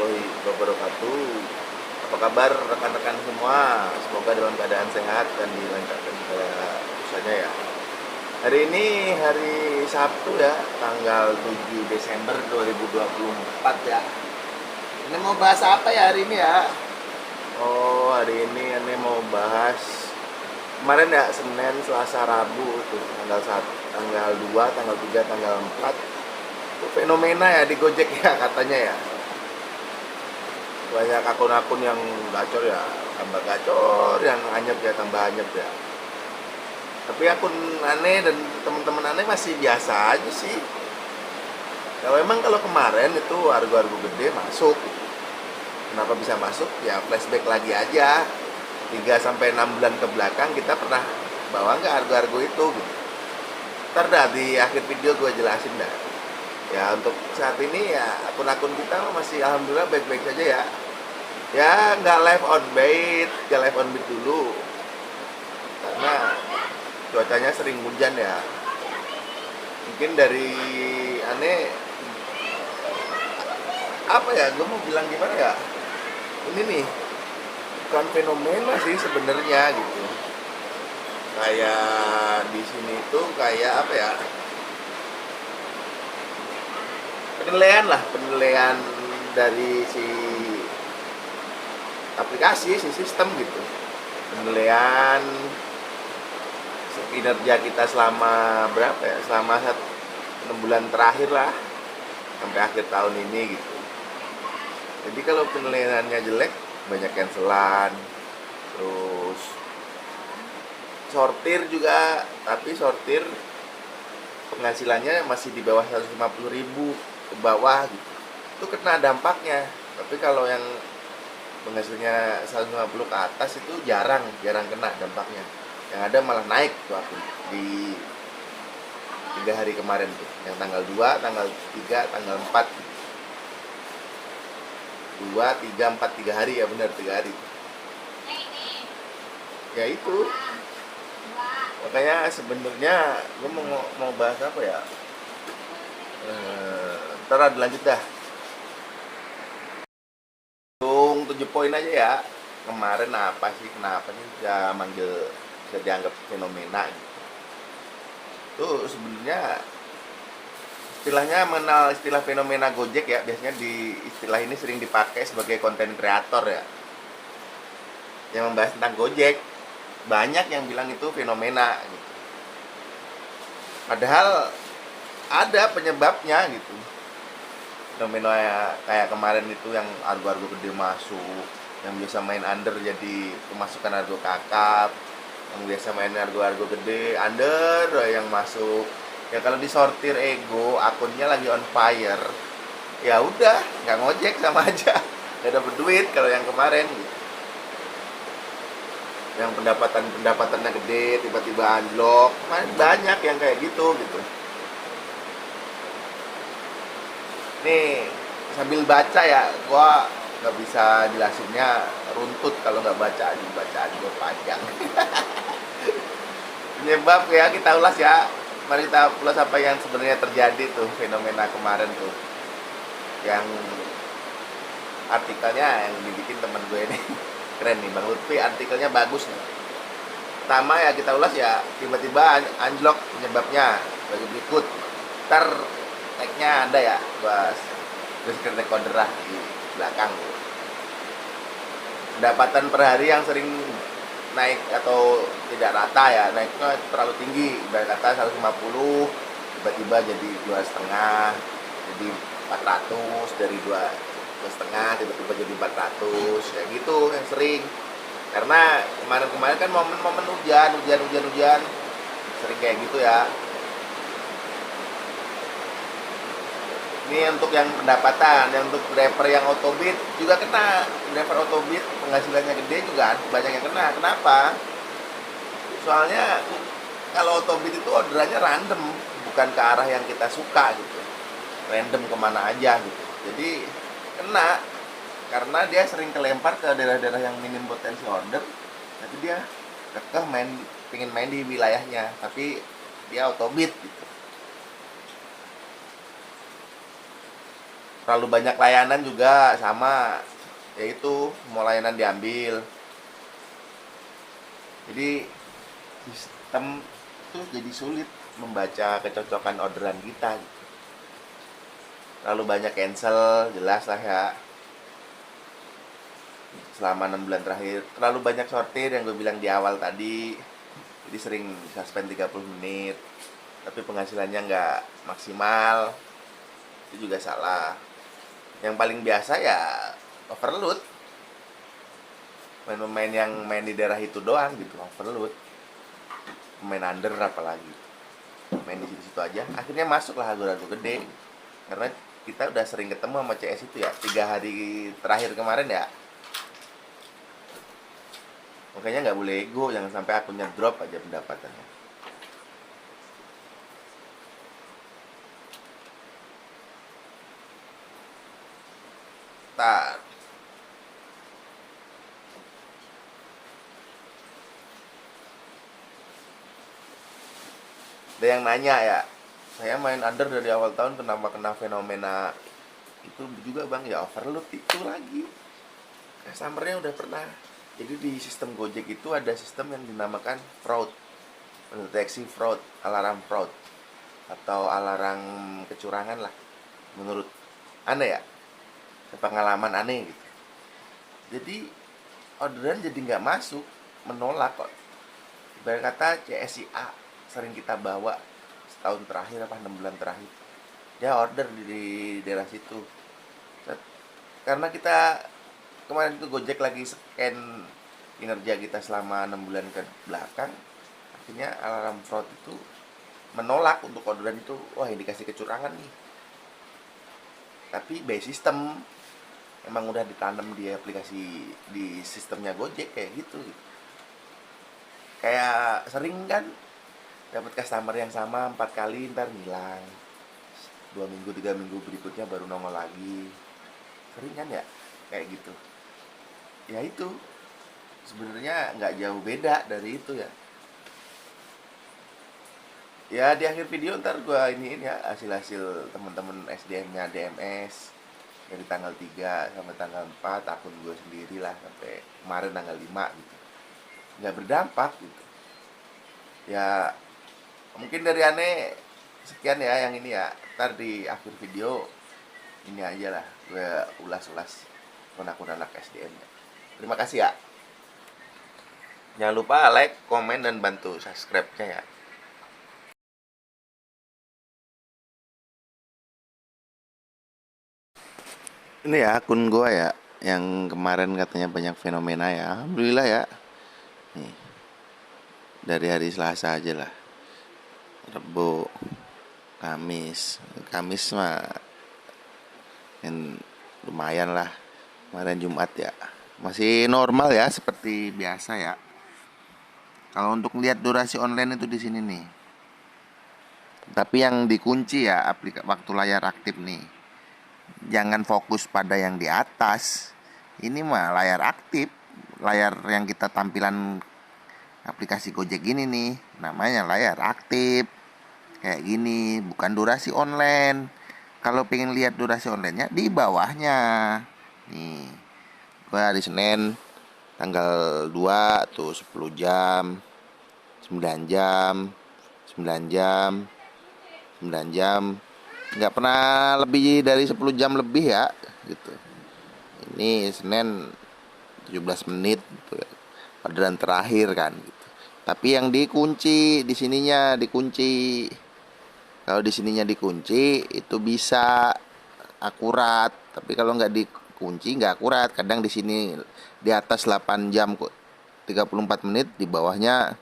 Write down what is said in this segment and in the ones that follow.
warahmatullahi wabarakatuh. Apa kabar rekan-rekan semua? Semoga dalam keadaan sehat dan dilancarkan segala usahanya ya. Hari ini hari Sabtu ya, tanggal 7 Desember 2024 ya. Ini mau bahas apa ya hari ini ya? Oh, hari ini mau bahas kemarin ya, Senin, Selasa, Rabu tuh tanggal 1, tanggal 2, tanggal 3, tanggal 4 itu fenomena ya di Gojek ya katanya ya. Banyak akun-akun yang gacor ya, tambah gacor, yang anyep ya tambah anyep ya. Tapi akun aneh dan teman-teman aneh masih biasa aja sih. Kalau kemarin itu argo-argo gede masuk. Kenapa bisa masuk? Ya flashback lagi aja. 3 sampai 6 bulan ke belakang kita pernah bawa nggak argo-argo itu gitu. Ntar dah di akhir video gue jelasin dah. Ya untuk saat ini ya akun-akun kita masih alhamdulillah baik-baik saja ya. Ya nggak live on bait, nggak live on bait dulu karena cuacanya sering hujan ya. Mungkin dari aneh apa ya, gue mau bilang gimana ya, ini nih bukan fenomena sih sebenarnya gitu. Kayak di sini tuh kayak apa ya, penilaian dari si aplikasi, si sistem gitu, penilaian kinerja kita selama berapa ya, selama 6 bulan terakhir lah sampai akhir tahun ini gitu. Jadi kalau penilaiannya jelek banyak cancelan, terus sortir juga, tapi sortir penghasilannya masih di bawah 150.000 ke bawah gitu, itu kena dampaknya. Tapi kalau yang penghasilnya 150 ke atas itu jarang kena dampaknya. Yang ada malah naik tuh aku di 3 hari kemarin tuh, yang tanggal 2, tanggal 3, tanggal 4, 2, 3, 4, 3 hari ya, benar 3 hari ya. Itu makanya sebenarnya gue mau bahas apa ya, ntar ada lanjut dah. 7 poin aja ya. Kemarin apa sih, kenapa sih bisa dianggap fenomena gitu. Tuh sebenarnya istilahnya mengenal istilah fenomena Gojek ya, biasanya di istilah ini sering dipakai sebagai konten kreator ya, yang membahas tentang Gojek. Banyak yang bilang itu fenomena gitu. Padahal ada penyebabnya gitu. Fenomena kayak kemarin itu yang argo-argo gede masuk, yang biasa main under jadi pemasukan argo kakap, yang biasa main argo-argo gede under yang masuk. Ya kalau disortir ego, akunnya lagi on fire, ya udah nggak ngojek sama aja, nggak dapet duit. Kalau yang kemarin gitu, yang pendapatannya gede tiba-tiba anjlok, banyak yang kayak gitu. Nih sambil baca ya, gua nggak bisa jelasinnya, runtut kalau nggak bacaan gue panjang. Penyebab ya kita ulas ya. Mari kita ulas apa yang sebenarnya terjadi tuh, fenomena kemarin tuh, yang artikelnya yang dibikin temen gue ini keren nih Bang Lutfi, artikelnya bagus nih. Pertama ya kita ulas ya, tiba-tiba anjlok penyebabnya bagi berikut. Ntar tag-nya ada ya, bahas screen recorder lah di belakang. Pendapatan per hari yang sering naik atau tidak rata ya, naiknya terlalu tinggi, dari kata 150 tiba-tiba jadi 2,5, jadi 400, dari 2,5 tiba-tiba jadi 400, kayak gitu yang sering. Karena kemarin kan momen-momen hujan sering kayak gitu ya. Ini untuk yang pendapatan, yang untuk driver yang autobit juga kena. Driver autobit penghasilannya gede juga banyak yang kena. Kenapa? Soalnya kalau autobit itu orderannya random, bukan ke arah yang kita suka gitu, random kemana aja gitu. Jadi kena karena dia sering kelempar ke daerah-daerah yang minim potensi order. Tapi dia kekeh pengen main di wilayahnya, tapi dia autobit gitu. terlalu banyak layanan juga sama, yaitu mau layanan diambil. Jadi sistem itu jadi sulit membaca kecocokan orderan kita. Terlalu banyak cancel, jelas lah ya. Selama 6 bulan terakhir terlalu banyak sortir yang gue bilang di awal tadi. Jadi sering suspend 30 menit tapi penghasilannya nggak maksimal, itu juga salah. Yang paling biasa ya overload, pemain-pemain yang main di daerah itu doang gitu, overload. Pemain under apalagi main di situ aja, akhirnya masuklah lagu-lagu gede. Karena kita udah sering ketemu sama CS itu ya, 3 hari terakhir kemarin ya. Makanya nggak boleh ego, jangan sampai akunnya drop aja pendapatannya. Tar. Ada yang nanya ya, saya main under dari awal tahun kenapa kena fenomena itu juga bang? Ya overload itu lagi. Customernya udah pernah. Jadi di sistem Gojek itu ada sistem yang dinamakan fraud, mendeteksi fraud, alarm fraud atau alarm kecurangan lah. Menurut aneh ya, pengalaman aneh gitu. Jadi orderan jadi nggak masuk, menolak kok. Ibarat kata CSIA sering kita bawa setahun terakhir apa 6 bulan terakhir, dia order di daerah situ. Karena kita kemarin itu Gojek lagi scan kinerja kita selama 6 bulan ke belakang, akhirnya alarm fraud itu menolak untuk orderan itu. Wah, indikasi kecurangan nih. Tapi by system emang udah ditanam di aplikasi, di sistemnya Gojek kayak gitu. Kayak sering kan dapat customer yang sama 4 kali, ntar hilang 2 minggu 3 minggu berikutnya baru nongol lagi. Sering kan ya kayak gitu. Ya itu sebenarnya nggak jauh beda dari itu ya. Ya di akhir video ntar gue iniin ya hasil-hasil teman-teman SDM-nya DMS dari tanggal 3 sampai tanggal 4, akun gue sendiri lah sampai kemarin tanggal 5 gitu. Nggak berdampak gitu. Ya mungkin dari aneh sekian ya yang ini ya. Ntar di akhir video ini aja lah gue ulas-ulas akun-akun anak SDM-nya. Terima kasih ya. Jangan lupa like, komen, dan bantu subscribe-nya ya. Ini ya akun gue ya, yang kemarin katanya banyak fenomena ya. Alhamdulillah ya. Nih, dari hari Selasa aja lah. Rebo, Kamis. Kamis mah yang lumayan lah. Kemarin Jumat ya. Masih normal ya seperti biasa ya. Kalau untuk lihat durasi online itu di sini nih. Tapi yang dikunci ya waktu layar aktif nih. Jangan fokus pada yang di atas. Ini mah layar aktif, layar yang kita tampilan aplikasi Gojek gini nih, namanya layar aktif. Kayak gini, bukan durasi online. Kalau pengen lihat durasi onlinenya di bawahnya. Nih, gue hari Senin tanggal 2 tuh 10 jam, 9 jam, 9 jam, 9 jam. Nggak pernah lebih dari 10 jam lebih ya gitu. Ini Senin 17 menit gitu, orderan terakhir kan gitu. Tapi yang dikunci di sininya dikunci. Kalau di sininya dikunci itu bisa akurat. Tapi kalau nggak dikunci nggak akurat. Kadang di sini di atas 8 jam kok 34 menit, di bawahnya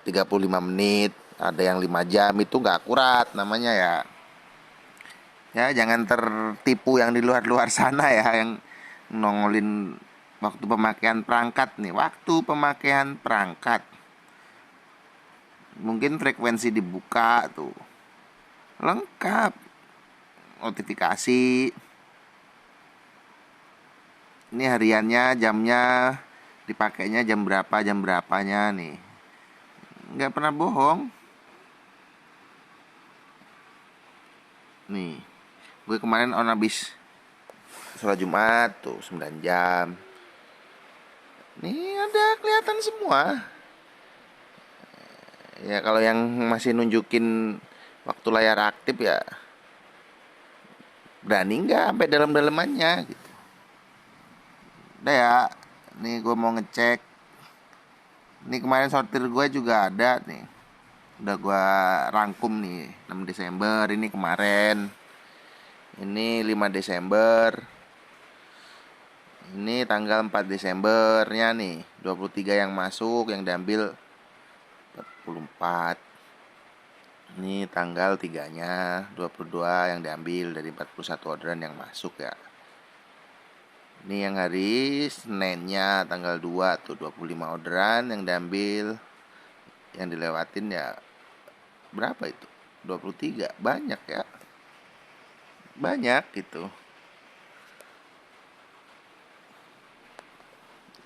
35 menit. Ada yang 5 jam, itu nggak akurat namanya ya. Ya jangan tertipu yang di luar-luar sana ya, yang nongolin waktu pemakaian perangkat nih. Waktu pemakaian perangkat mungkin frekuensi dibuka tuh lengkap, notifikasi ini hariannya, jamnya dipakainya jam berapanya nih, nggak pernah bohong nih. Gue kemarin on habis sholat Jumat tuh 9 jam. Nih ada kelihatan semua. Ya kalau yang masih nunjukin waktu layar aktif ya berani nggak sampai dalam-dalamannya gitu. Udah ya, nih gue mau ngecek. Ini kemarin sortir gue juga ada nih. Udah gue rangkum nih 6 Desember ini kemarin. Ini 5 Desember. Ini tanggal 4 Desembernya nih 23 yang masuk, yang diambil 44. Ini tanggal 3-nya 22 yang diambil dari 41 orderan yang masuk ya. Ini yang hari Seninnya tanggal 2 tuh 25 orderan yang diambil, yang dilewatin ya berapa itu? 23. Banyak ya. Banyak gitu.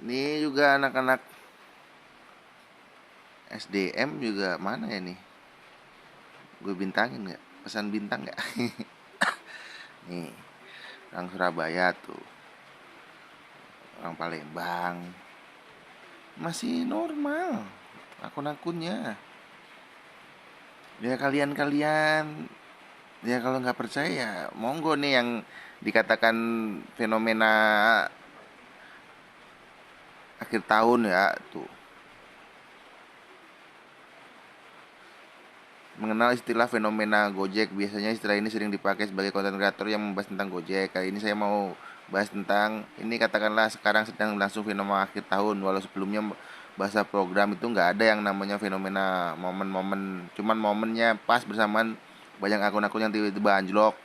Ini juga anak-anak SDM juga mana ya nih? Gue bintangin nggak? Pesan bintang nggak? Nih, orang Surabaya tuh, orang Palembang, masih normal akun-akunnya. Ya kalian ya kalau nggak percaya ya monggo nih yang dikatakan fenomena akhir tahun ya tuh. Mengenal istilah fenomena Gojek. Biasanya istilah ini sering dipakai sebagai konten kreator yang membahas tentang Gojek. Kali ini saya mau bahas tentang ini, katakanlah sekarang sedang berlangsung fenomena akhir tahun. Walau sebelumnya bahasa program itu nggak ada yang namanya fenomena momen-momen. Cuman momennya pas bersamaan banyak akun-akun yang tiba-tiba anjlok.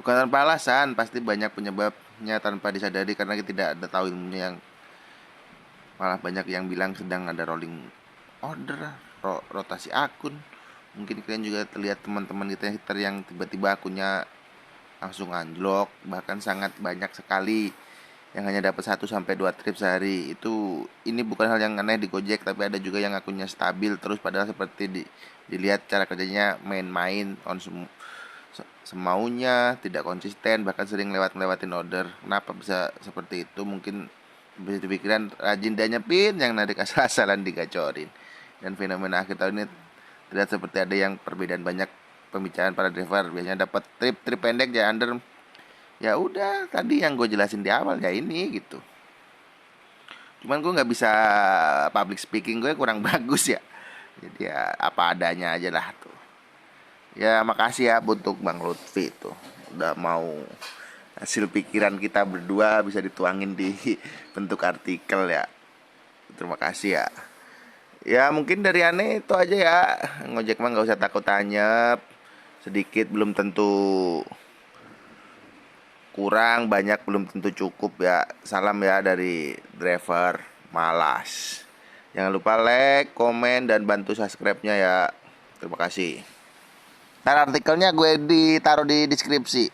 Bukan tanpa alasan, pasti banyak penyebabnya tanpa disadari karena kita tidak ada tahu ilmunya. Yang malah banyak yang bilang sedang ada rolling order, rotasi akun. Mungkin kalian juga terlihat teman-teman kita yang tiba-tiba akunnya langsung anjlok. Bahkan sangat banyak sekali yang hanya dapat 1-2 trip sehari. Ini bukan hal yang aneh di Gojek, tapi ada juga yang akunnya stabil terus padahal seperti dilihat cara kerjanya main-main semaunya, tidak konsisten, bahkan sering lewatin order. Kenapa bisa seperti itu? Mungkin bisa dipikiran rajin dan nyepin yang narik asal-asalan digacorin. Dan fenomena akhir tahun ini terlihat seperti ada yang perbedaan banyak pembicaraan para driver. Biasanya dapat trip pendek ya under. Ya udah tadi yang gue jelasin di awal ya ini gitu. Cuman gue nggak bisa, public speaking gue kurang bagus ya. Jadi ya apa adanya aja lah tuh. Ya makasih ya untuk Bang Lutfi tuh udah mau hasil pikiran kita berdua bisa dituangin di bentuk artikel ya. Terima kasih ya. Ya mungkin dari aneh itu aja ya. Ngojek mah gak usah takut tanyep. Sedikit belum tentu kurang, banyak belum tentu cukup ya. Salam ya dari driver malas. Jangan lupa like, komen, dan bantu subscribe-nya ya. Terima kasih. Ntar artikelnya gue ditaruh di deskripsi.